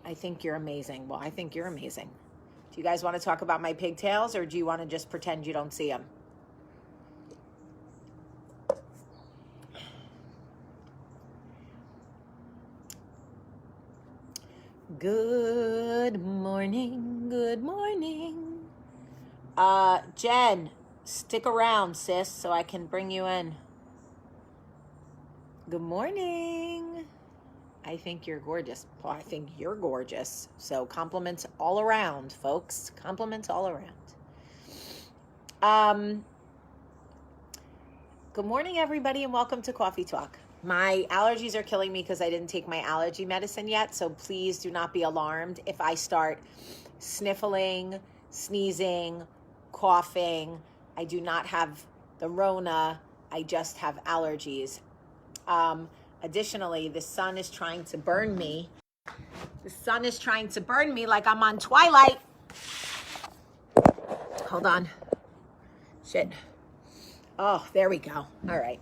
I think you're amazing. Well, I think you're amazing. Do you guys want to talk about my pigtails, or do you want to just pretend you don't see them? Good morning. Good morning. Jen, stick around, sis, so I can bring you in. Good morning. I think you're gorgeous. Well, I think you're gorgeous. So compliments all around, folks. Compliments all around. Good morning, everybody, and welcome to Coffee Talk. My allergies are killing me because I didn't take my allergy medicine yet, so please do not be alarmed if I start sniffling, sneezing, coughing. I do not have the Rona. I just have allergies. Additionally, the sun is trying to burn me. The sun is trying to burn me like I'm on Twilight. Hold on. Shit. Oh, there we go. All right.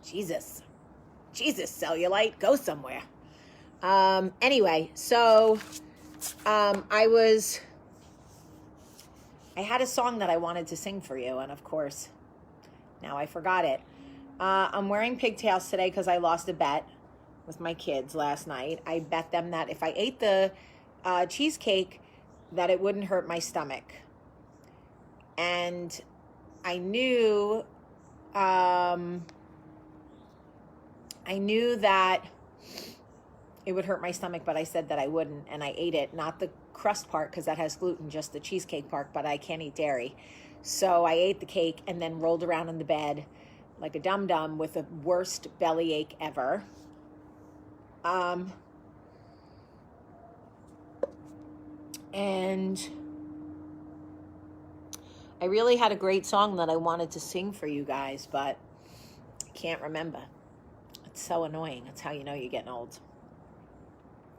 Jesus, cellulite, go somewhere. Anyway, so I had a song that I wanted to sing for you, and of course, now I forgot it. I'm wearing pigtails today because I lost a bet with my kids last night. I bet them that if I ate the cheesecake, that it wouldn't hurt my stomach. And I knew that it would hurt my stomach, but I said that I wouldn't, and I ate it. Not the crust part, because that has gluten, just the cheesecake part, but I can't eat dairy. So I ate the cake and then rolled around in the bed like a dum-dum with the worst bellyache ever. And I really had a great song that I wanted to sing for you guys, but I can't remember. It's so annoying. That's how you know you're getting old.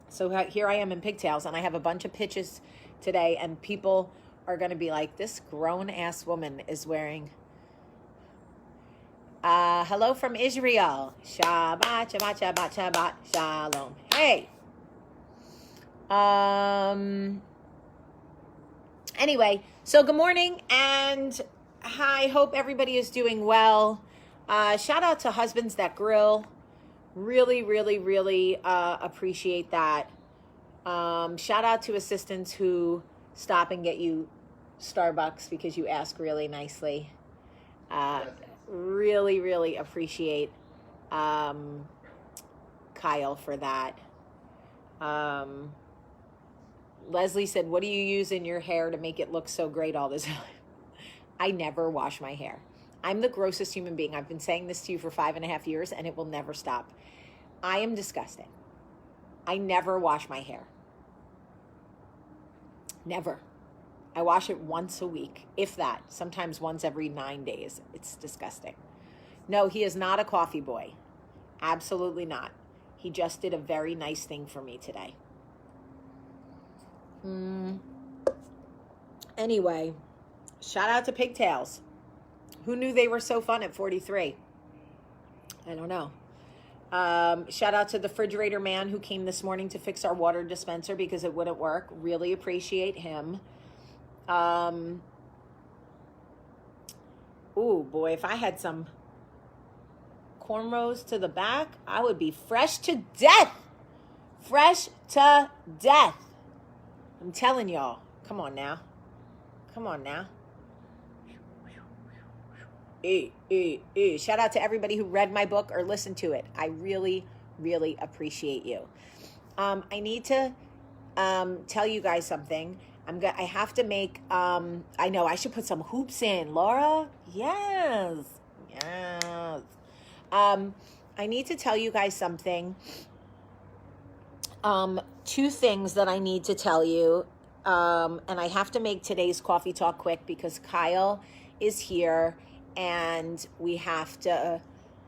So here I am in pigtails, and I have a bunch of pitches today, and people are going to be like, this grown-ass woman is wearing... hello from Israel. Shabbat, Shabbat, Shabbat, Shabbat, Shalom. Hey. Anyway, so good morning, and I hope everybody is doing well. Shout out to Husbands That Grill. Really, really, really appreciate that. Shout out to assistants who stop and get you Starbucks because you ask really nicely. Really, really appreciate Kyle for that. Leslie said, what do you use in your hair to make it look so great all the time? I never wash my hair. I'm the grossest human being. I've been saying this to you for 5.5 years, and it will never stop. I am disgusting. I never wash my hair. Never. I wash it once a week, if that. Sometimes once every 9 days. It's disgusting. No, he is not a coffee boy. Absolutely not. He just did a very nice thing for me today. Anyway, shout out to pigtails. Who knew they were so fun at 43? I don't know. Shout out to the refrigerator man who came this morning to fix our water dispenser because it wouldn't work. Really appreciate him. Ooh, boy, if I had some cornrows to the back, I would be fresh to death. Fresh to death. I'm telling y'all. Come on now. Come on now. Shout out to everybody who read my book or listened to it. I really, really appreciate you. I need to tell you guys something. I have to make, I know I should put some hoops in. Laura? Yes. I need to tell you guys something. 2 things that I need to tell you. And I have to make today's coffee talk quick because Kyle is here and we have to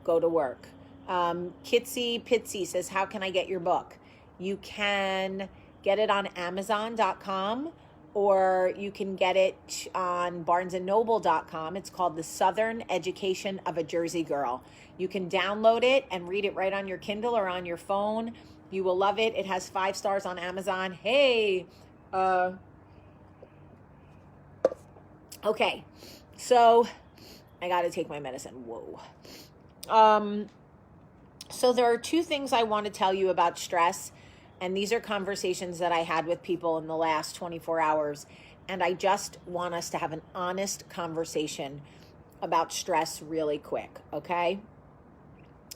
go to work. Kitsy Pitsy says, how can I get your book? You can get it on Amazon.com. or you can get it on barnesandnoble.com. It's called The Southern Education of a Jersey Girl. You can download it and read it right on your Kindle or on your phone. You will love it. It has 5 stars on Amazon. Hey, okay, so I got to take my medicine. Whoa. So there are 2 things I want to tell you about stress, and these are conversations that I had with people in the last 24 hours, and I just want us to have an honest conversation about stress really quick, okay?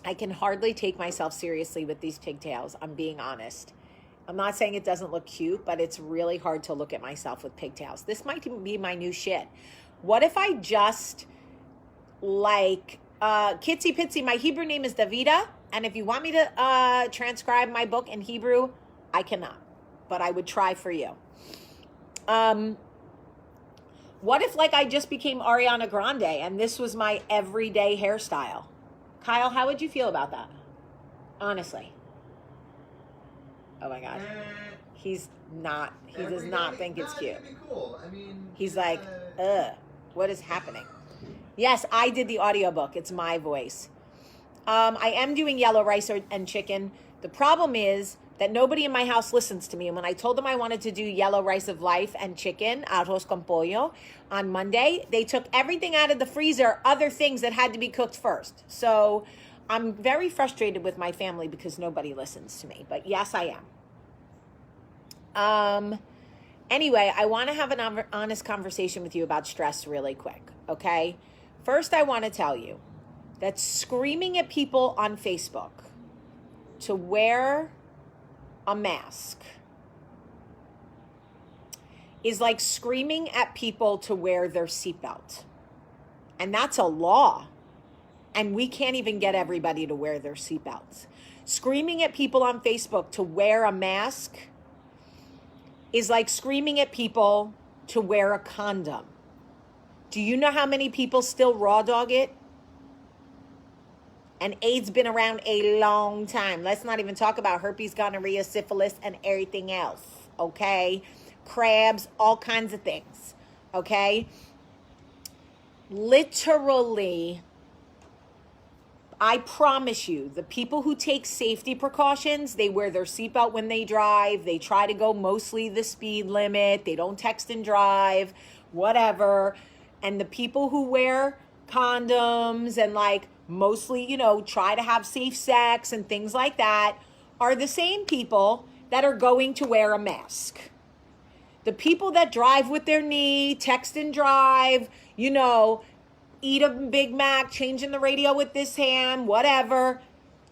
I can hardly take myself seriously with these pigtails. I'm being honest. I'm not saying it doesn't look cute, but it's really hard to look at myself with pigtails. This might be my new shit. What if I just like Kitsy Pitsy? My Hebrew name is Davida, and if you want me to transcribe my book in Hebrew, I cannot, but I would try for you. What if like I just became Ariana Grande and this was my everyday hairstyle? Kyle, how would you feel about that? Honestly. Oh my God. He's not, he does not think it's cute. It'd be cool. I mean, he's like, what is happening? Yes, I did the audiobook. It's my voice. I am doing yellow rice and chicken. The problem is that nobody in my house listens to me. And when I told them I wanted to do yellow rice of life and chicken, arroz con pollo, on Monday, they took everything out of the freezer, other things that had to be cooked first. So I'm very frustrated with my family because nobody listens to me. But yes, I am. Anyway, I want to have an honest conversation with you about stress really quick, okay? First, I want to tell you that screaming at people on Facebook to wear a mask is like screaming at people to wear their seatbelt. And that's a law. And we can't even get everybody to wear their seatbelts. Screaming at people on Facebook to wear a mask is like screaming at people to wear a condom. Do you know how many people still raw dog it? And AIDS been around a long time. Let's not even talk about herpes, gonorrhea, syphilis, and everything else, okay? Crabs, all kinds of things, okay? Literally, I promise you, the people who take safety precautions, they wear their seatbelt when they drive, they try to go mostly the speed limit, they don't text and drive, whatever. And the people who wear condoms and like mostly, you know, try to have safe sex and things like that are the same people that are going to wear a mask. The people that drive with their knee, text and drive, you know, eat a Big Mac, changing the radio with this hand, whatever.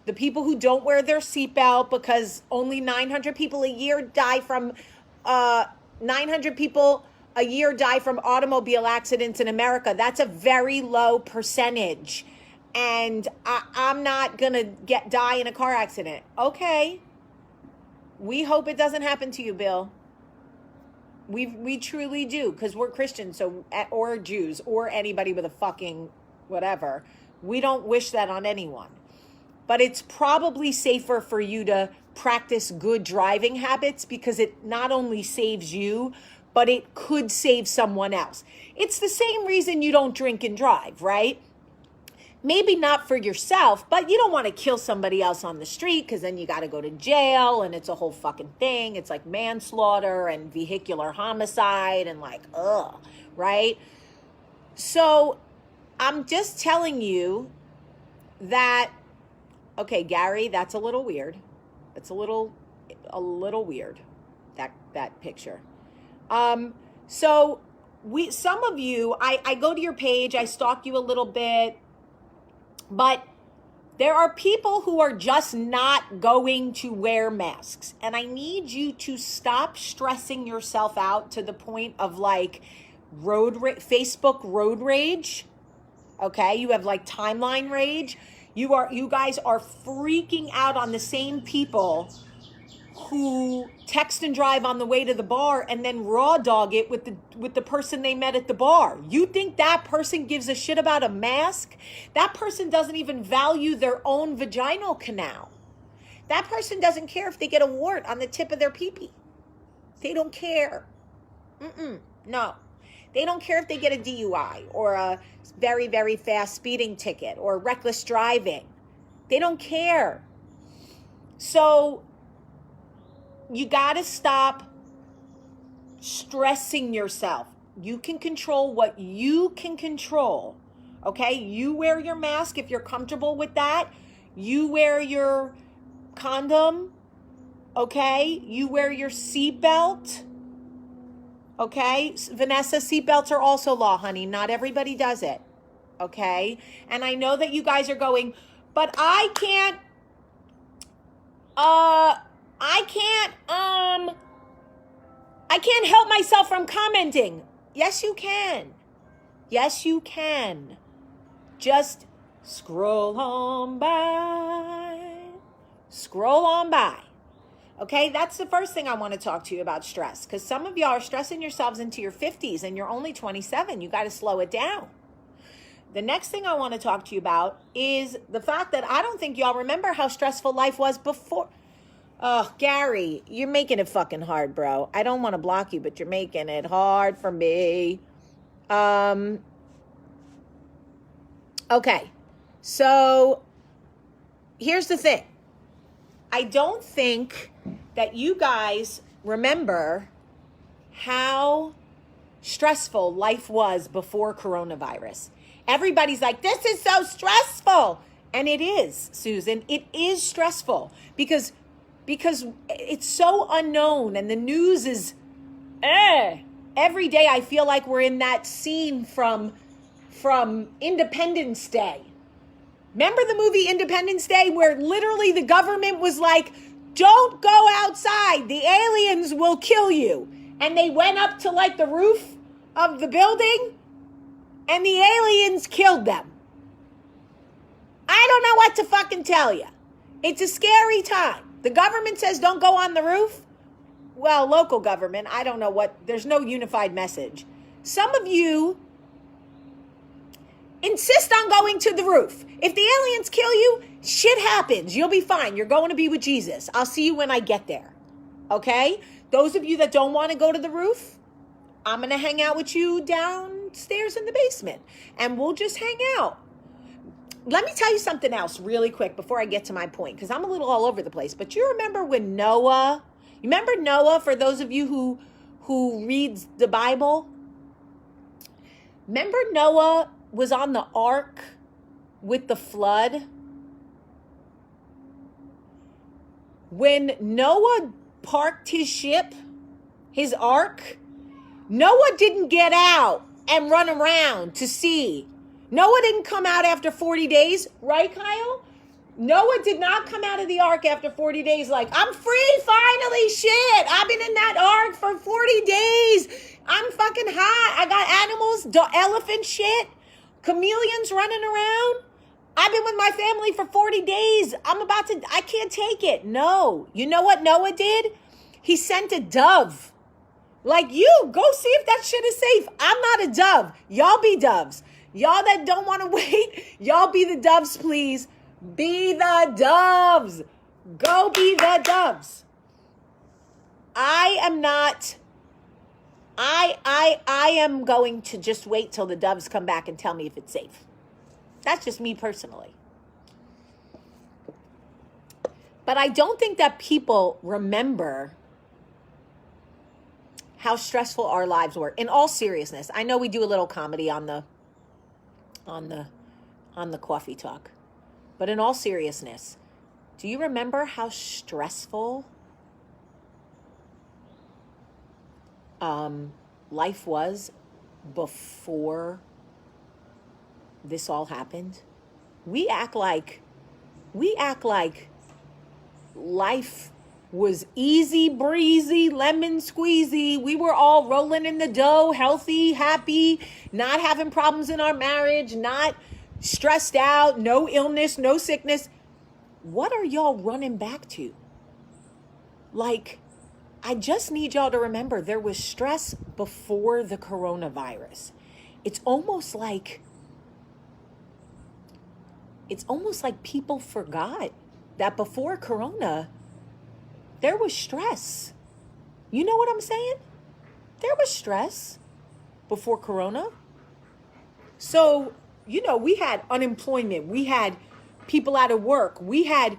The people who don't wear their seatbelt because only 900 people a year die from, 900 people a year die from automobile accidents in America. That's a very low percentage. And I'm not going to die in a car accident. Okay. We hope it doesn't happen to you, Bill. We truly do, because we're Christians, so, or Jews, or anybody with a fucking whatever. We don't wish that on anyone. But it's probably safer for you to practice good driving habits because it not only saves you, but it could save someone else. It's the same reason you don't drink and drive, right? Maybe not for yourself, but you don't want to kill somebody else on the street because then you got to go to jail and it's a whole fucking thing. It's like manslaughter and vehicular homicide and like, right? So I'm just telling you that, okay, Gary, that's a little weird. It's a little weird, that picture. So some of you, I go to your page, I stalk you a little bit, but there are people who are just not going to wear masks. And I need you to stop stressing yourself out to the point of like Facebook road rage. Okay. You have like timeline rage. You guys are freaking out on the same people who text and drive on the way to the bar and then raw dog it with the person they met at the bar. You think that person gives a shit about a mask? That person doesn't even value their own vaginal canal. That person doesn't care if they get a wart on the tip of their pee-pee. They don't care. No. They don't care if they get a DUI or a very, very fast speeding ticket or reckless driving. They don't care. So you got to stop stressing yourself. You can control what you can control. Okay? You wear your mask if you're comfortable with that. You wear your condom. Okay? You wear your seatbelt. Okay? Vanessa, seatbelts are also law, honey. Not everybody does it. Okay? And I know that you guys are going, but I can't help myself from commenting. Yes, you can. Yes, you can. Just scroll on by. Scroll on by. Okay, that's the first thing I want to talk to you about stress. Because some of y'all are stressing yourselves into your 50s and you're only 27. You got to slow it down. The next thing I want to talk to you about is the fact that I don't think y'all remember how stressful life was before. Oh, Gary, you're making it fucking hard, bro. I don't want to block you, but you're making it hard for me. Okay, so here's the thing. I don't think that you guys remember how stressful life was before coronavirus. Everybody's like, this is so stressful. And it is, Susan. It is stressful because it's so unknown and the news is, every day I feel like we're in that scene from Independence Day. Remember the movie Independence Day where literally the government was like, don't go outside. The aliens will kill you. And they went up to like the roof of the building and the aliens killed them. I don't know what to fucking tell you. It's a scary time. The government says don't go on the roof. Well, local government, I don't know what, there's no unified message. Some of you insist on going to the roof. If the aliens kill you, shit happens. You'll be fine. You're going to be with Jesus. I'll see you when I get there. Okay? Those of you that don't want to go to the roof, I'm going to hang out with you downstairs in the basement. And we'll just hang out. Let me tell you something else really quick before I get to my point, because I'm a little all over the place. But you remember when Noah, you remember Noah, for those of you who reads the Bible? Remember Noah was on the ark with the flood? When Noah parked his ship, his ark, Noah didn't get out and run around to see. Noah didn't come out after 40 days, right, Kyle? Noah did not come out of the ark after 40 days like, I'm free, finally, shit. I've been in that ark for 40 days. I'm fucking hot. I got animals, elephant shit, chameleons running around. I've been with my family for 40 days. I can't take it. No. You know what Noah did? He sent a dove. Like, you, go see if that shit is safe. I'm not a dove. Y'all be doves. Y'all that don't want to wait, y'all be the doves, please. Be the doves. Go be the doves. I am going to just wait till the doves come back and tell me if it's safe. That's just me personally. But I don't think that people remember how stressful our lives were. In all seriousness, I know we do a little comedy on the coffee talk. But in all seriousness, do you remember how stressful life was before this all happened? We act like life was easy breezy, lemon squeezy. We were all rolling in the dough, healthy, happy, not having problems in our marriage, not stressed out, no illness, no sickness. What are y'all running back to? Like, I just need y'all to remember there was stress before the coronavirus. It's almost like people forgot that before corona, there was stress. You know what I'm saying? there was stress before Corona. So, we had unemployment. We had people out of work. We had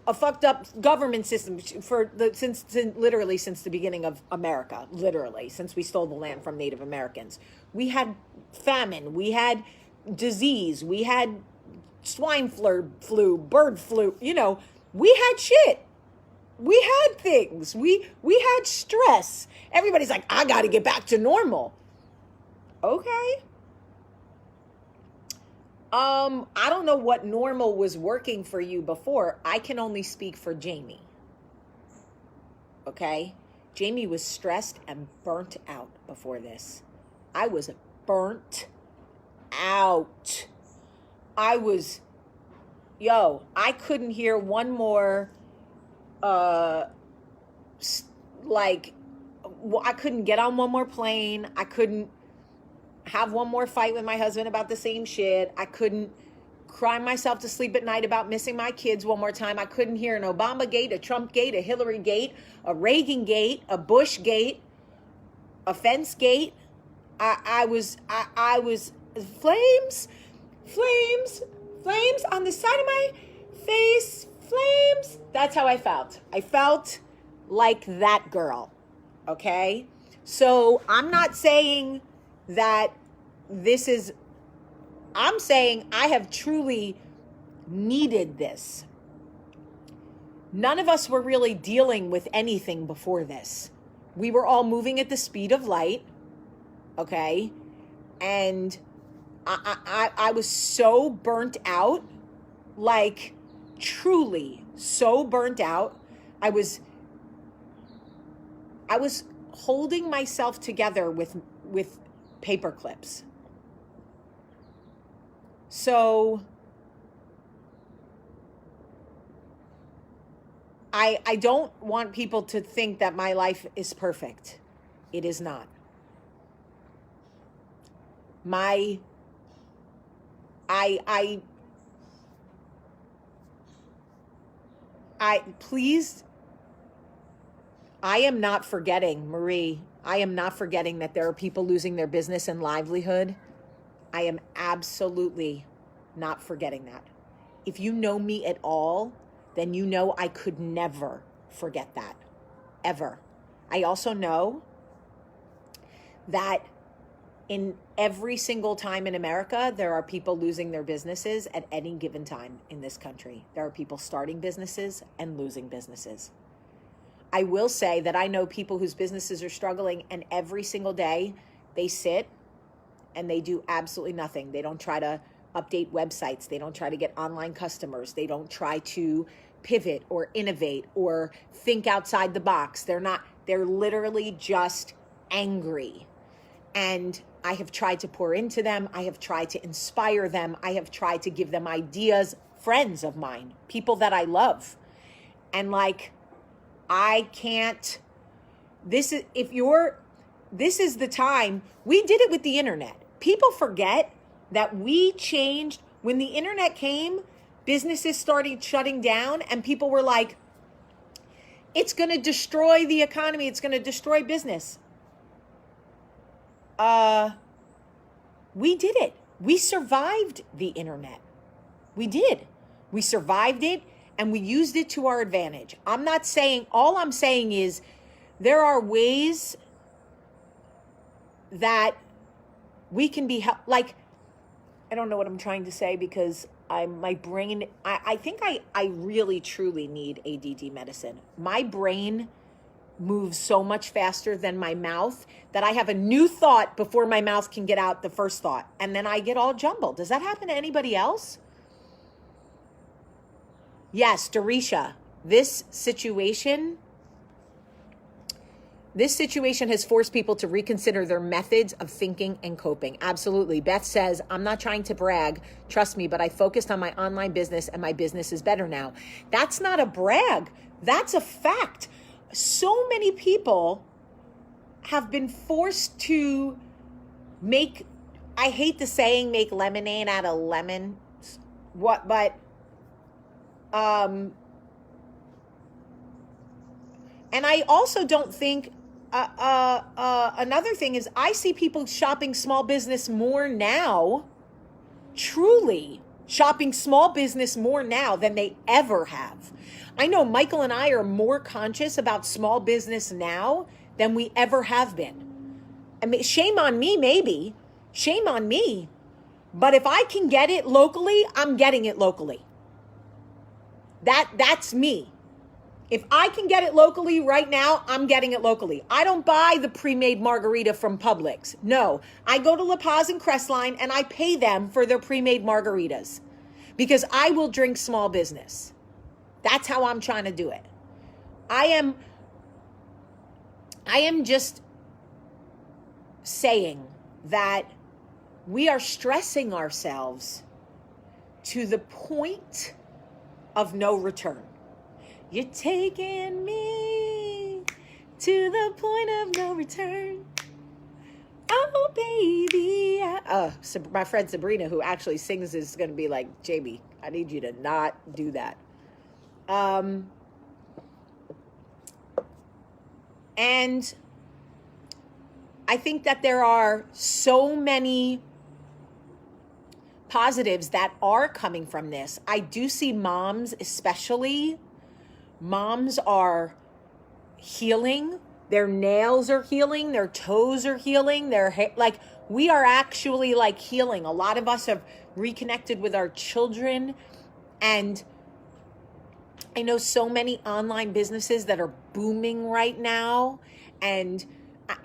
a fucked up government system since the beginning of America, literally, since we stole the land from Native Americans. We had famine. We had disease. We had swine flu, bird flu. We had shit. We had things. We had stress. Everybody's like, I got to get back to normal. Okay. I don't know what normal was working for you before. I can only speak for Jamie. Okay? Jamie was stressed and burnt out before this. I was burnt out. I couldn't hear one more, I couldn't get on one more plane. I couldn't have one more fight with my husband about the same shit. I couldn't cry myself to sleep at night about missing my kids one more time. I couldn't hear an Obama gate, a Trump gate, a Hillary gate, a Reagan gate, a Bush gate, a fence gate. I was flames on the side of my face, flames. That's how I felt. I felt like that girl. Okay? So I'm not saying that I'm saying I have truly needed this. None of us were really dealing with anything before this. We were all moving at the speed of light, okay? And I was so burnt out, like truly so burnt out. I was holding myself together with paper clips. So I don't want people to think that my life is perfect. It is not. Please, I am not forgetting, Marie, I am not forgetting that there are people losing their business and livelihood. I am absolutely not forgetting that. If you know me at all, then you know I could never forget that, ever. I also know that in every single time in America, there are people losing their businesses at any given time in this country. There are people starting businesses and losing businesses. I will say that I know people whose businesses are struggling, and every single day they sit and they do absolutely nothing. They don't try to update websites. They don't try to get online customers. They don't try to pivot or innovate or think outside the box. They're literally just angry. And I have tried to pour into them. I have tried to inspire them. I have tried to give them ideas, friends of mine, people that I love. And I can't, this is the time. We did it with the internet. People forget that we changed. When the internet came, businesses started shutting down and people were like, it's going to destroy the economy. It's going to destroy business. We did it. We survived the internet. We did. We survived it and we used it to our advantage. All I'm saying is there are ways that we can be I don't know what I'm trying to say because my brain, I think I really truly need ADD medicine. My brain moves so much faster than my mouth that I have a new thought before my mouth can get out the first thought. And then I get all jumbled. Does that happen to anybody else? Yes, Darisha, this situation has forced people to reconsider their methods of thinking and coping. Absolutely. Beth says, I'm not trying to brag. Trust me, but I focused on my online business and my business is better now. That's not a brag. That's a fact. So many people have been forced to make, I hate the saying, make lemonade out of lemons. And I also don't think Another thing is I see people shopping small business more now, truly shopping small business more now than they ever have. I know Michael and I are more conscious about small business now than we ever have been. I mean, shame on me, maybe. Shame on me. But if I can get it locally, I'm getting it locally. That's me. If I can get it locally right now, I'm getting it locally. I don't buy the pre-made margarita from Publix. No, I go to La Paz and Crestline and I pay them for their pre-made margaritas because I will drink small business. That's how I'm trying to do it. I am just saying that we are stressing ourselves to the point of no return. You're taking me to the point of no return. Oh, baby. My friend Sabrina, who actually sings, is going to be like, Jamie, I need you to not do that. And I think that there are so many positives that are coming from this. I do see moms, especially. Moms are healing. Their nails are healing. Their toes are healing. Their hair, like, we are actually like healing. A lot of us have reconnected with our children. And I know so many online businesses that are booming right now. And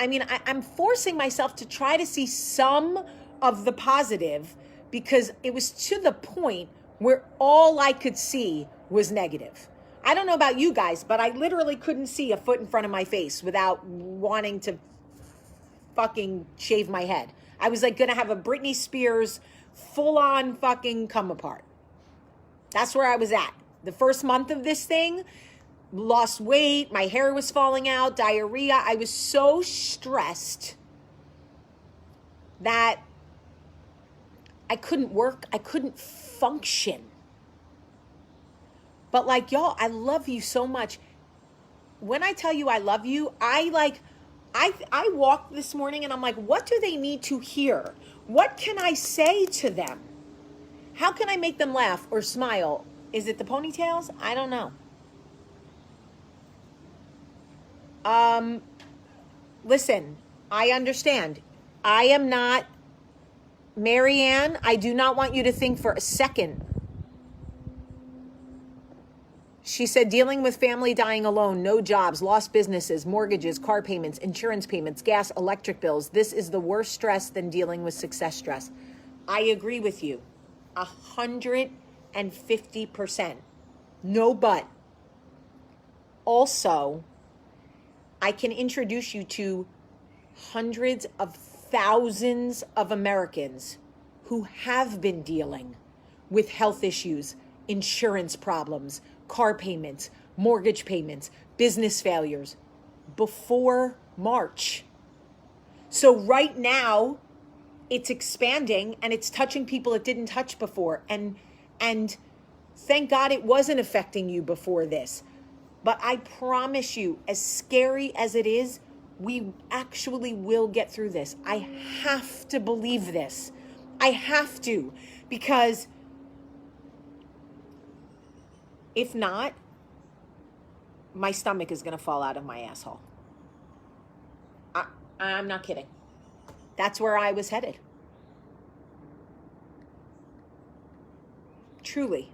I mean, I'm forcing myself to try to see some of the positive because it was to the point where all I could see was negative. I don't know about you guys, but I literally couldn't see a foot in front of my face without wanting to fucking shave my head. I was like going to have a Britney Spears full on fucking come apart. That's where I was at. The first month of this thing, lost weight, my hair was falling out, diarrhea. I was so stressed that I couldn't work. I couldn't function. But like, y'all, I love you so much. When I tell you I love you, I walked this morning and I'm like, what do they need to hear? What can I say to them? How can I make them laugh or smile? Is it the ponytails? I don't know. Listen, I understand. I am not Marianne. I do not want you to think for a second. She said, dealing with family dying alone, no jobs, lost businesses, mortgages, car payments, insurance payments, gas, electric bills. This is the worst stress than dealing with success stress. I agree with you 150%. No but. Also, I can introduce you to hundreds of thousands of Americans who have been dealing with health issues, insurance problems, car payments, mortgage payments, business failures before March. So right now it's expanding and it's touching people it didn't touch before. And thank God it wasn't affecting you before this. But I promise you, as scary as it is, we actually will get through this. I have to believe this. I have to, because if not, my stomach is going to fall out of my asshole. I'm not kidding. That's where I was headed. Truly.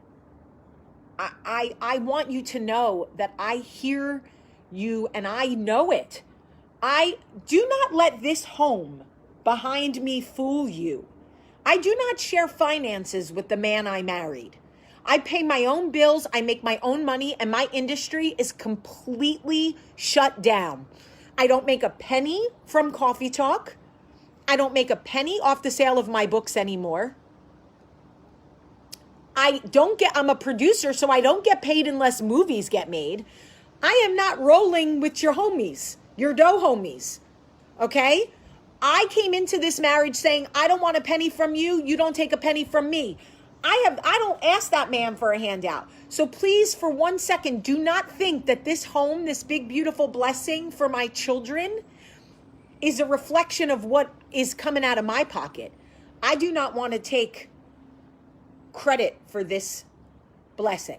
I want you to know that I hear you and I know it. I do not let this home behind me fool you. I do not share finances with the man I married. I pay my own bills, I make my own money, and my industry is completely shut down. I don't make a penny from Coffee Talk. I don't make a penny off the sale of my books anymore. I'm a producer, so I don't get paid unless movies get made. I am not rolling with your homies, your dough homies, okay? I came into this marriage saying, I don't want a penny from you, you don't take a penny from me. I don't ask that man for a handout. So please, for 1 second, do not think that this home, this big, beautiful blessing for my children, is a reflection of what is coming out of my pocket. I do not want to take credit for this blessing.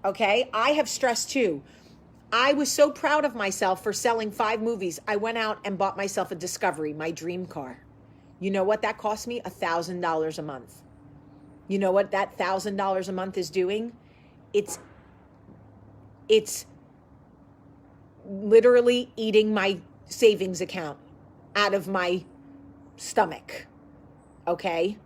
Okay? I have stress too. I was so proud of myself for selling 5 movies. I went out and bought myself a Discovery, my dream car. You know what that cost me? $1,000 a month. You know what that $1,000 a month is doing? It's literally eating my savings account out of my stomach. Okay?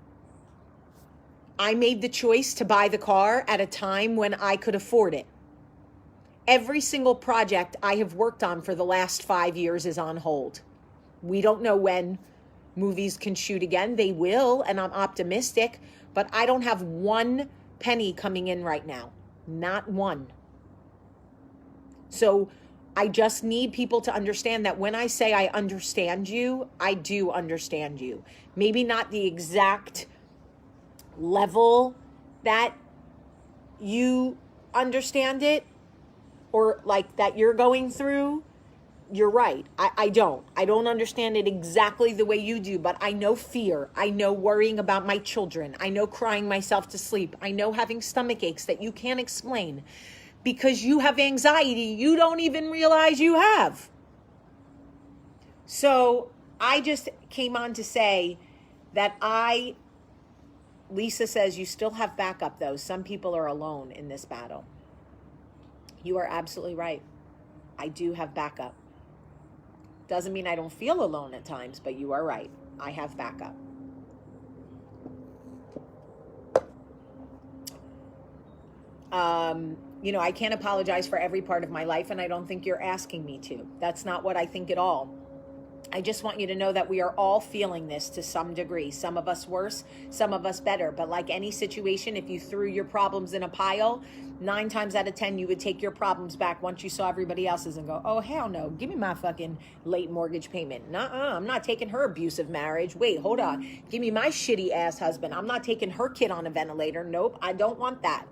I made the choice to buy the car at a time when I could afford it. Every single project I have worked on for the last 5 years is on hold. We don't know when movies can shoot again. They will, and I'm optimistic, but I don't have 1 penny coming in right now. Not one. So I just need people to understand that when I say I understand you, I do understand you. Maybe not the exact level that you understand it, or like that you're going through. You're right. I don't understand it exactly the way you do, but I know fear. I know worrying about my children. I know crying myself to sleep. I know having stomach aches that you can't explain because you have anxiety you don't even realize you have. So I just came on to say that Lisa says you still have backup though. Some people are alone in this battle. You are absolutely right. I do have backup. Doesn't mean I don't feel alone at times, but you are right. I have backup. I can't apologize for every part of my life, and I don't think you're asking me to. That's not what I think at all. I just want you to know that we are all feeling this to some degree. Some of us worse, some of us better. But like any situation, if you threw your problems in a pile, 9 times out of 10, you would take your problems back once you saw everybody else's and go, oh, hell no, give me my fucking late mortgage payment. Nuh-uh, I'm not taking her abusive marriage. Wait, hold on. Give me my shitty ass husband. I'm not taking her kid on a ventilator. Nope, I don't want that.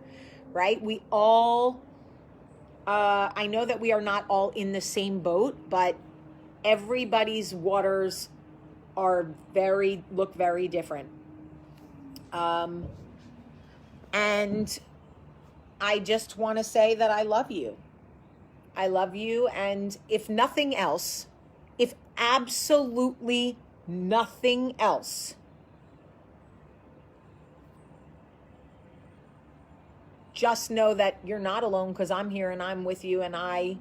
Right? We all, I know that we are not all in the same boat, but everybody's waters look very different. And I just want to say that I love you. I love you. And if nothing else, if absolutely nothing else, just know that you're not alone because I'm here and I'm with you and I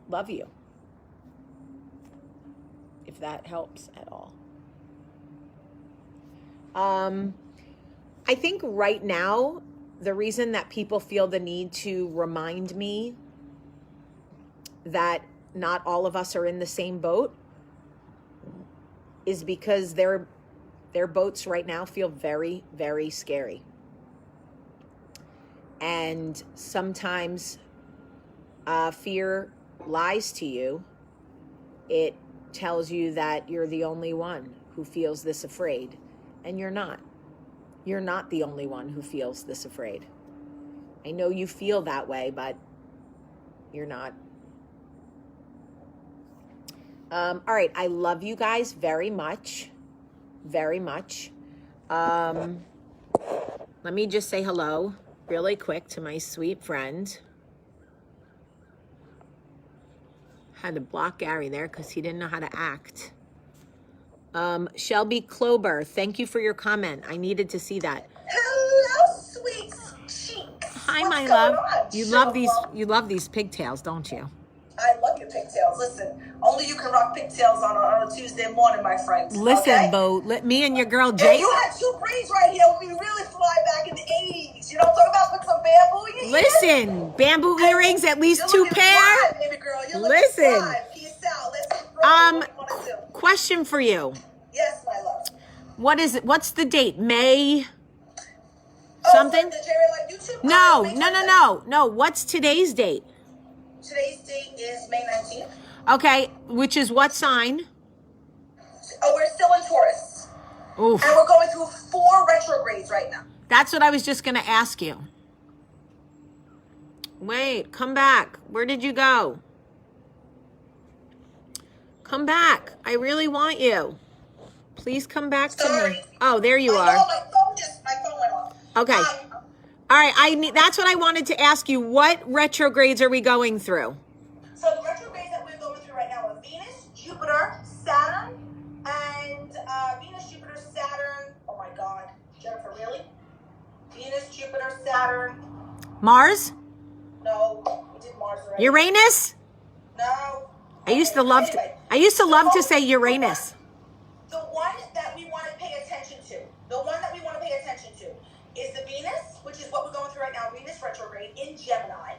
love you. If that helps at all. I think right now, the reason that people feel the need to remind me that not all of us are in the same boat is because their boats right now feel very, very scary. And sometimes fear lies to you. It tells you that you're the only one who feels this afraid, and you're not. You're not the only one who feels this afraid. I know you feel that way, but you're not. All right, I love you guys very much, very much. Let me just say hello really quick to my sweet friend. Had to block Gary there because he didn't know how to act. Shelby Klober, thank you for your comment. I needed to see that. Hello, sweet cheeks. Hi, What's my going love. on? You love these pigtails, don't you? I love your pigtails. Listen, only you can rock pigtails on a Tuesday morning, my friend. Listen, okay? Bo, me and your girl And Jay. you had 2 braids right here when we really fly back in the 80s. You know what I'm talking about? With some bamboo in your ear? Listen, bamboo earrings, at least You're 2 looking pair. fly, baby girl. You're Listen. looking fly. Peace out. Let's get rolling. What do you want to do? Question for you. Yes, my love. What is it? What's the date? May something? Oh, the Jerry Life YouTube? No. What's today's date? Today's date is May 19th. Okay, which is what sign? Oh, we're still in Taurus. Oof. And we're going through 4 retrogrades right now. That's what I was just going to ask you. Wait, come back. Where did you go? Come back. I really want you. Please come back to me. Oh, there you are. My phone went off. Okay. All right. That's what I wanted to ask you. What retrogrades are we going through? So the retrogrades that we're going through right now are Venus, Jupiter, Saturn, and Venus, Jupiter, Saturn. Oh my God, Jennifer, really? Venus, Jupiter, Saturn. Mars? No, we did Mars already. Uranus? No. I used to love to say Uranus. The one that we want to pay attention to, is the Venus, which is what we're going through right now, Venus retrograde in Gemini.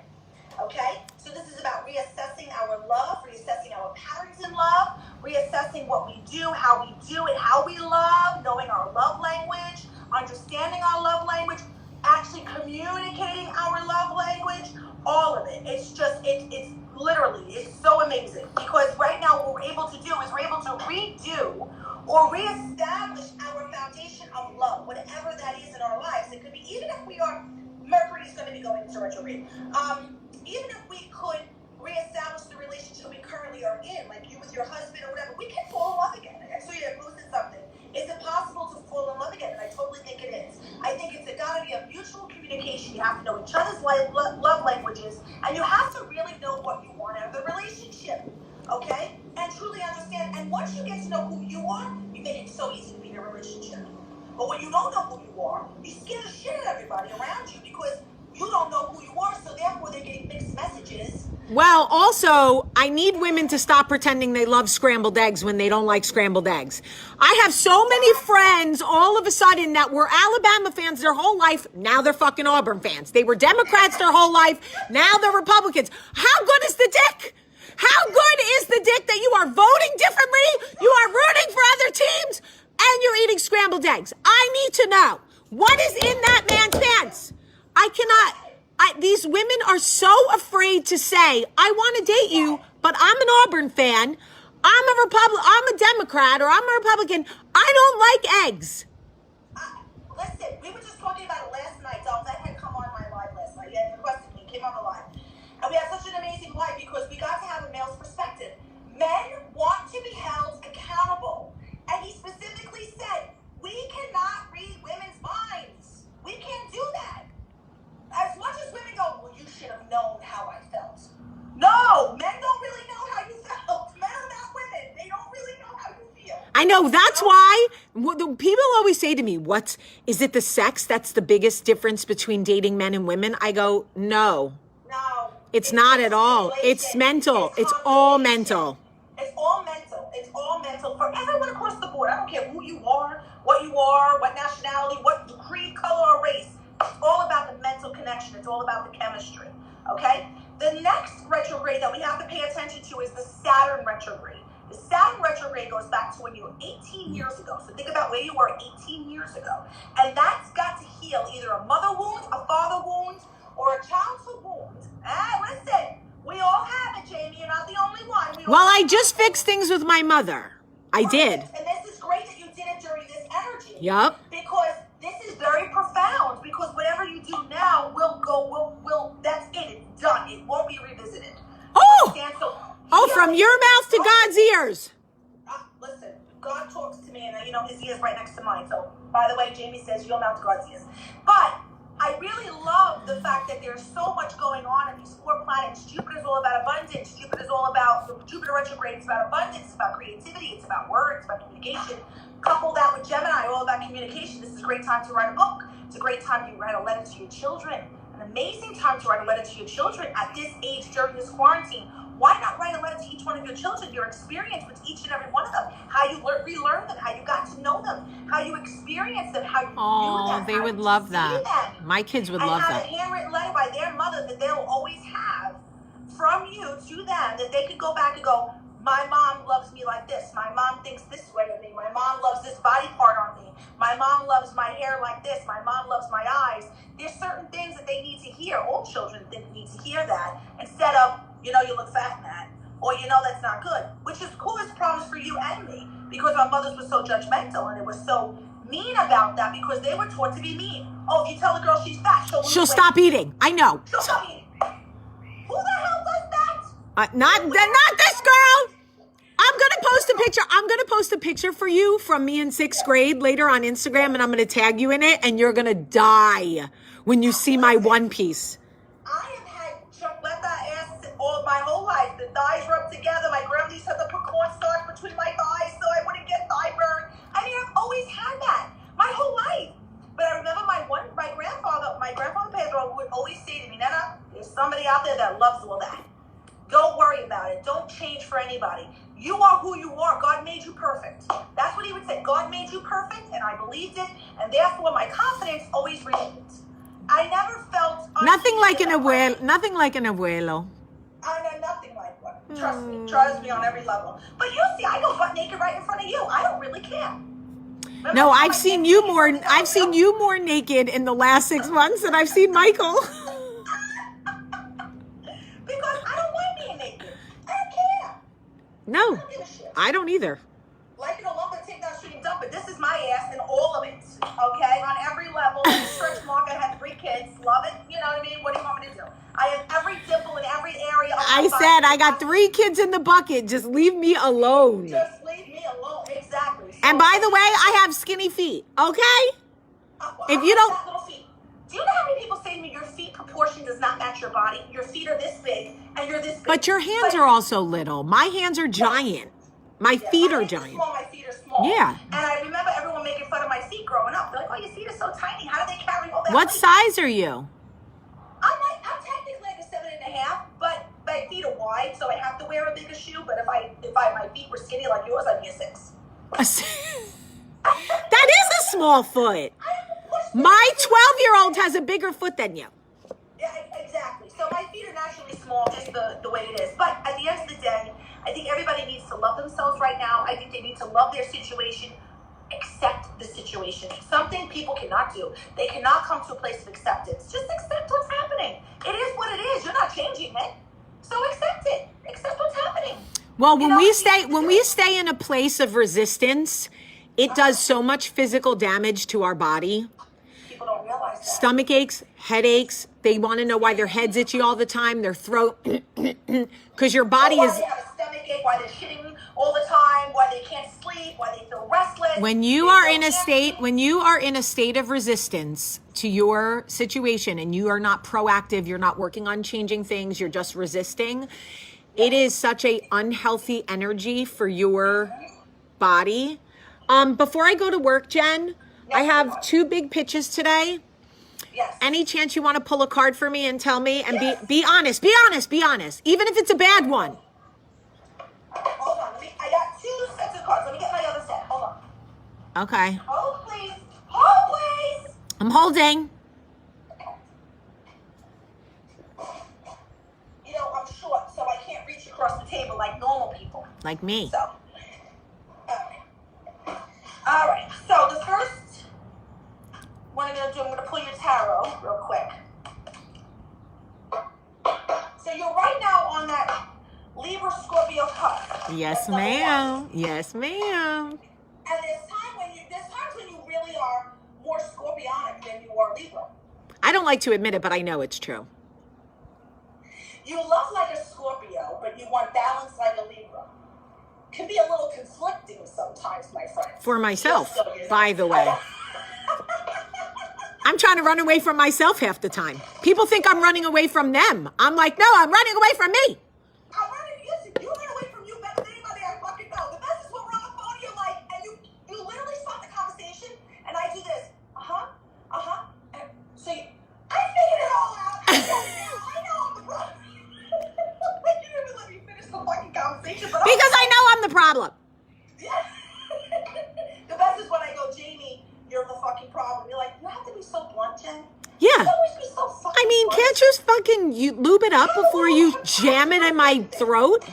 Okay? So this is about reassessing our love, reassessing our patterns in love, reassessing what we do, how we do it, how we love, knowing our love language, understanding our love language, actually communicating our love language, all of it. It's just, it's literally, it's so amazing. Because right now what we're able to do is we're able to redo or reestablish our foundation of love, whatever that is in our lives. It could be, even if we are, Mercury's going to be going into retrograde. Even if we could reestablish the relationship we currently are in, like you with your husband or whatever, we can fall in love again. I saw you posted something. Is it possible to fall in love again? And I totally think it is. I think it's got to be a mutual communication. You have to know each other's love languages, and you have to really know what you want out of the relationship, okay? And truly understand. And once you get to know who you are, you make it so easy to be in a relationship. But when you don't know who you are, you scare the shit out of everybody around you because you don't know who you are, so therefore they're getting mixed messages. Well, also, I need women to stop pretending they love scrambled eggs when they don't like scrambled eggs. I have so many friends all of a sudden that were Alabama fans their whole life. Now they're fucking Auburn fans. They were Democrats their whole life. Now they're Republicans. How good is the dick? How good is the dick that you are voting differently? You are rooting for other teams and you're eating scrambled eggs. I need to know what is in that man's pants. I cannot. These women are so afraid to say, I want to date you, but I'm an Auburn fan. I'm a Democrat, or I'm a Republican. I don't like eggs. Listen, we were just talking about it last night. That had come on my live last night. He had requested me, came on the live. And we had such an amazing live because we got to have a male's perspective. Men want to be held accountable. And he specifically said, we cannot read women's minds. We can't do that. As much as women go, well, you should have known how I felt. No, men don't really know how you felt. Men are not women. They don't really know how you feel. I know. That's why people always say to me, is it the sex that's the biggest difference between dating men and women? I go, no. No. It's not at all. It's mental. It's all mental. It's all mental. It's all mental for everyone across the board. I don't care who you are, what nationality, what creed, color, or race. It's all about the mental connection. It's all about the chemistry, okay? The next retrograde that we have to pay attention to is the Saturn retrograde. The Saturn retrograde goes back to when you were 18 years ago. So think about where you were 18 years ago. And that's got to heal either a mother wound, a father wound, or a childhood wound. Listen, we all have it, Jamie. You're not the only one. Well, I just fixed things with my mother. I did. And this is great that you did it during this energy. Yep. Because this is very profound, because whatever you do now will that's it. It's done. It won't be revisited. From your mouth to God's ears. Listen, God talks to me, and his ear's right next to mine. So, by the way, Jamie says your mouth to God's ears. But I really love the fact that there's so much going on in these 4 planets. Jupiter's all about abundance. Jupiter retrograde is about abundance. It's about creativity. It's about words. It's about communication. Couple that with Gemini, all about communication. This is a great time to write a book. It's a great time to write a letter to your children. An amazing time to write a letter to your children at this age during this quarantine. Why not write a letter to each one of your children, your experience with each and every one of them, how you relearn them, how you got to know them, how you experienced them, how you knew them. They would love that. My kids would love that. And have a handwritten letter by their mother that they'll always have from you to them, that they could go back and go, my mom loves me like this. My mom thinks this way of me. My mom loves this body part on me. My mom loves my hair like this. My mom loves my eyes. There's certain things that they need to hear. All children need to hear that instead of, you look fat in that. Or, that's not good. Which is cool. It's problems for you and me. Because our mothers were so judgmental and it was so mean about that because they were taught to be mean. Oh, if you tell a girl she's fat, she'll lose weight. stop eating. I know. She'll stop eating. Who the hell does that? Not this girl. I'm gonna post a picture. I'm gonna post a picture for you from me in 6th grade later on Instagram, and I'm gonna tag you in it, and you're gonna die when you see my one piece. I have had chocolate ass all my whole life. The thighs rubbed together. My grandma used to have to put cornstarch between my thighs so I wouldn't get thigh burn. I mean, I've always had that my whole life. But I remember my grandfather Pedro would always say to me, Nana, there's somebody out there that loves all that. Don't worry about it. Don't change for anybody. You are who you are. God made you perfect. That's what he would say. God made you perfect, and I believed it, and therefore my confidence always remained. I never felt Nothing like an abuelo. Nothing like an abuelo. I know nothing like one. Trust me on every level. But you see, I go butt naked right in front of you. I don't really care. Remember, No, I've seen you more naked in the last 6 months than I've seen Michael. Because I don't mind being naked. I don't care. No, I don't give a shit. I don't either. Like it or lump it, take that shit and dump it. This is my ass and all of it. Okay? On every level. Stretch mark. I had 3 kids. Love it. You know what I mean? What do you want me to do? I have every dimple in every area of my I body. said I got 3 kids in the bucket. Just leave me alone. Just leave me alone. Exactly. So, And by the way, I have skinny feet. Okay? If you don't- Little feet. Do you know how many people say to me, your feet proportion does not match your body? Your feet are this big, and you're this big. But your hands are also little. My hands are giant. My feet are giant. My feet are small. Yeah. And I remember everyone making fun of my feet growing up. They're like, oh, your feet are so tiny. How do they carry all that What weight? size are you? I'm technically like a 7.5, but my feet are wide, so I have to wear a bigger shoe. But if my feet were skinny like yours, I'd be a 6. That is a small foot. My 12-year-old has a bigger foot than you. Yeah, exactly. So my feet are naturally small, just the way it is. But at the end of the day, I think everybody needs to love themselves right now. I think they need to love their situation, accept the situation. Something people cannot do. They cannot come to a place of acceptance. Just accept what's happening. It is what it is. You're not changing it. So accept it. Accept what's happening. Well, when we stay in a place of resistance, it does so much physical damage to our body. People don't realize that. Stomach aches, headaches. They want to know why their head's itchy all the time, their throat, because your body Why is. they have a stomach ache, why they're shitting all the time, why they can't sleep, why they feel restless. When you are in a state of resistance to your situation, and you are not proactive, you're not working on changing things, you're just resisting. It is such a unhealthy energy for your body. Before I go to work, Jen, I have 2 big pitches today. Yes. Any chance you want to pull a card for me and tell me, and be honest, even if it's a bad one. Hold on. I got 2 sets of cards. Let me get my other set. Hold on. Okay. Hold, please. Hold, please. I'm holding. You know, I'm short, so I can't reach across the table like normal people. Like me. So, all right. So the first one I'm going to do, I'm going to pull your tarot real quick. So you're right now on that Libra Scorpio cusp. Yes, ma'am. Yes, ma'am. And there's times when you really are more Scorpionic than you are Libra. I don't like to admit it, but I know it's true. You love like a Scorpio, but you want balance like a Libra. Can be a little conflicting sometimes, my friend. For myself, Just so you know. by the way. I'm trying to run away from myself half the time. People think I'm running away from them. I'm like, no, I'm running away from me. You run away from you better than anybody I fucking know. The best is when we're on the phone, you're like, and you literally start the conversation, and I do this. And so I figured it all out. I know I'm the problem. You didn't even let me finish the fucking conversation. But Because I know I'm the problem. yeah. The best is when I go, Jamie, you're the fucking problem. You're like, you have to be so blunt, Jen. Yeah. You always be so fucking I mean, blunt. can't you lube it up before you jam it in my throat?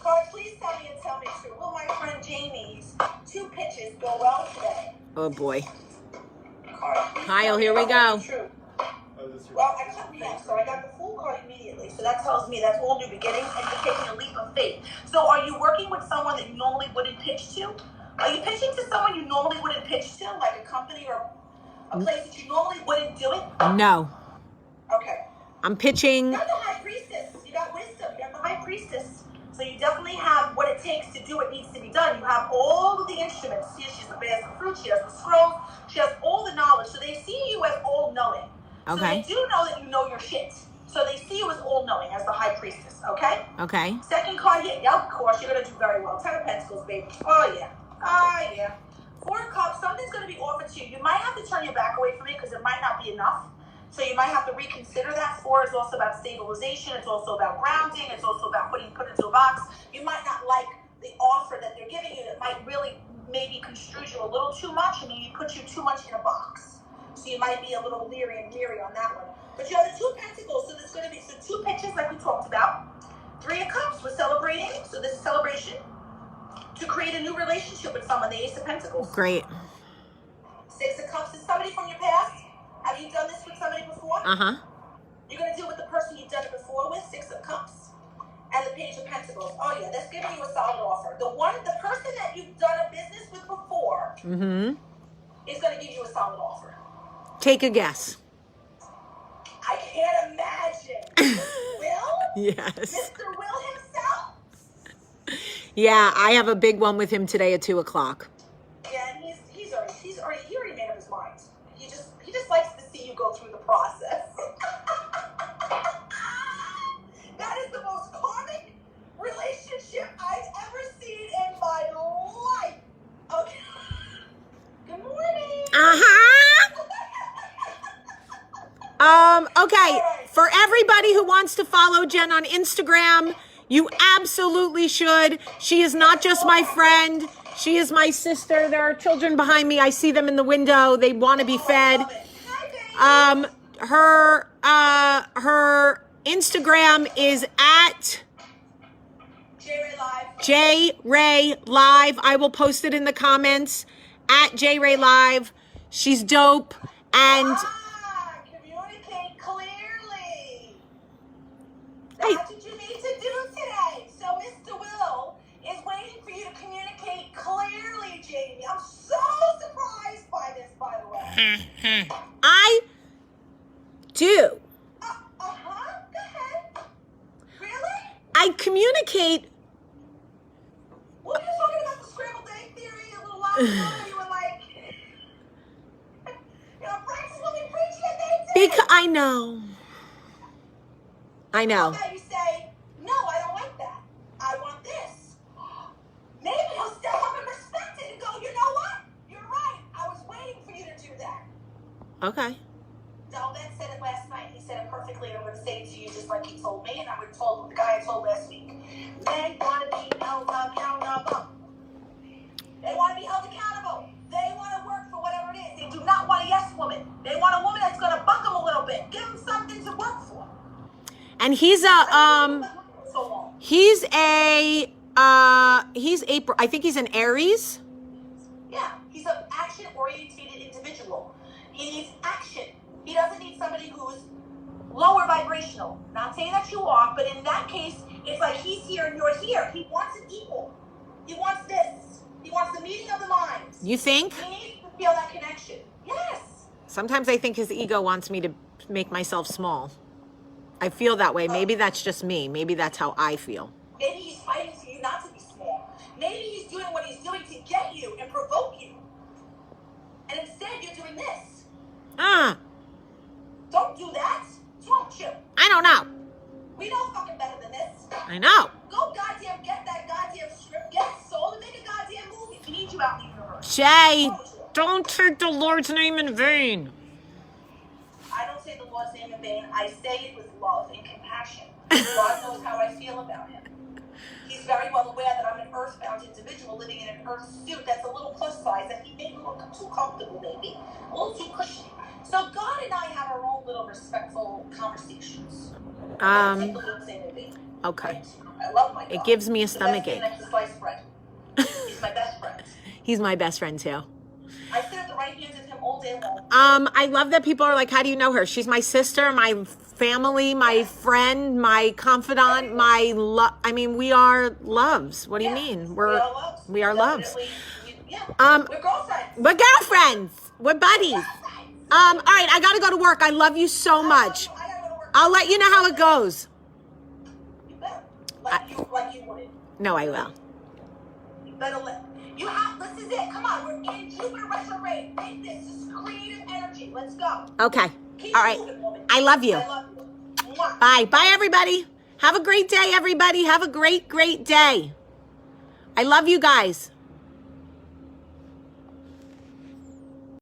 Card, please tell me and tell me true. Will my friend Jamie's 2 pitches go well today? Oh, boy. Card, please Kyle, tell me here we and tell go. me true. Well, I cut the X, so I got the Fool card immediately. So that tells me that's all new beginnings and you're taking a leap of faith. So are you working with someone that you normally wouldn't pitch to? Are you pitching to someone you normally wouldn't pitch to, like a company or a place that you normally wouldn't do it? No. Okay. I'm pitching. You got the high priestess. You got wisdom. You got the high priestess. So you definitely have what it takes to do what needs to be done. You have all of the instruments. She has the bears of fruit. She has the scrolls. She has all the knowledge. So they see you as all-knowing. Okay. So they do know that you know your shit. So they see you as all-knowing, as the high priestess. Okay? Okay. Second card here. Yeah, of course. You're going to do very well. 10 of Pentacles, baby. Oh, yeah. Oh, yeah. 4 of Cups. Something's going to be offered to you. You might have to turn your back away from it because it might not be enough. So you might have to reconsider that. 4 is also about stabilization. It's also about grounding. It's also about put into a box. You might not like the offer that they're giving you. That might really maybe construe you a little too much. I mean, you put you too much in a box. So you might be a little leery and weary on that one. But you have the 2 of Pentacles. So there's going to be 2 pitches like we talked about. 3 of Cups. We're celebrating. So this is celebration to create a new relationship with someone. The Ace of Pentacles. Great. 6 of Cups is somebody from your past. Have you done this with somebody before? Uh-huh. You're going to deal with the person you've done it before with, 6 of Cups. And the Page of Pentacles. Oh, yeah, that's giving you a solid offer. The person that you've done a business with before is going to give you a solid offer. Take a guess. I can't imagine. Will? Yes. Mr. Will himself? Yeah, I have a big one with him today at 2 o'clock. Yeah, and he already made up his mind. He just likes to see you go through the process. That is the most karmic relationship I've ever seen in my life. Okay. Good morning. Okay. For everybody who wants to follow Jen on Instagram, you absolutely should. She is not just my friend. She is my sister. There are children behind me. I see them in the window. They want to be fed. Her Instagram is at J Ray Live. I will post it in the comments at J Ray Live. She's dope and communicate clearly. That's what you need to do today. So Mr. Will is waiting for you to communicate clearly, Jamie. I'm so surprised by this, by the way. I do. Go ahead. Really? I communicate. Well, you were talking about the scrambled egg theory a little while ago. You were like, practice what we preach here, they Because I know. Now you say, no, I don't like that. I want this. Maybe he'll step up and respect it and go, you know what? You're right. I was waiting for you to do that. Okay. Dalvet said it last night. He said it perfectly, and I'm going to say it to you just like he told me, and I would have told the guy I told last week. They want to be held accountable. They want to be held accountable. They want to work for whatever it is. They do not want a yes woman. They want a woman that's going to buck them a little bit. Give them something to work for. And he's April. I think he's an Aries. Yeah, he's an action-oriented individual. He needs action. He doesn't need somebody who's lower vibrational. Not saying that you are, but in that case, it's like he's here and you're here. He wants an equal. He wants this. He wants the meeting of the minds. You think? He needs to feel that connection. Yes. Sometimes I think his ego wants me to make myself small. I feel that way. Maybe that's just me. Maybe that's how I feel. Maybe he's fighting for you not to be small. Maybe he's doing what he's doing to get you and provoke you. And instead, you're doing this. Don't do that. What's wrong with you? I don't know. We know fucking better than this. I know. Go goddamn get that goddamn script. Get it sold and make a goddamn movie. We need you out in the universe. Jay, don't take the Lord's name in vain. I don't say the Lord's name in vain. I say it with love and compassion. God knows how I feel about him. He's very well aware that I'm an earthbound individual living in an earth suit that's a little plus size that he made me look too comfortable, maybe. A little too cushy. So God and I have our own little respectful conversations. Take the Lord's name in vain. Okay. Right? I love my God. It gives me a stomach ache. Next to sliced bread. He's my best friend. He's my best friend too. I sit at the right hand of him all day long. I love that people are like, how do you know her? She's my sister, my family, my friend, my confidant, my love. I mean, we are loves. What do you mean? We are loves. Yeah. Um, We're girlfriends. we're girlfriends. We're buddies. All right, I gotta go to work. I love you so much. I gotta go to work. I'll let you know how it goes. You better. Like you wanted. No, I will. You better let. You have. This is it. Come on. We're in Jupiter retrograde. Take this. This is creative energy. Let's go. Okay. Keep All right. moving, woman. I love you. I love you. Mwah. Bye. Bye, everybody. Have a great day, everybody. Have a great, great day. I love you guys.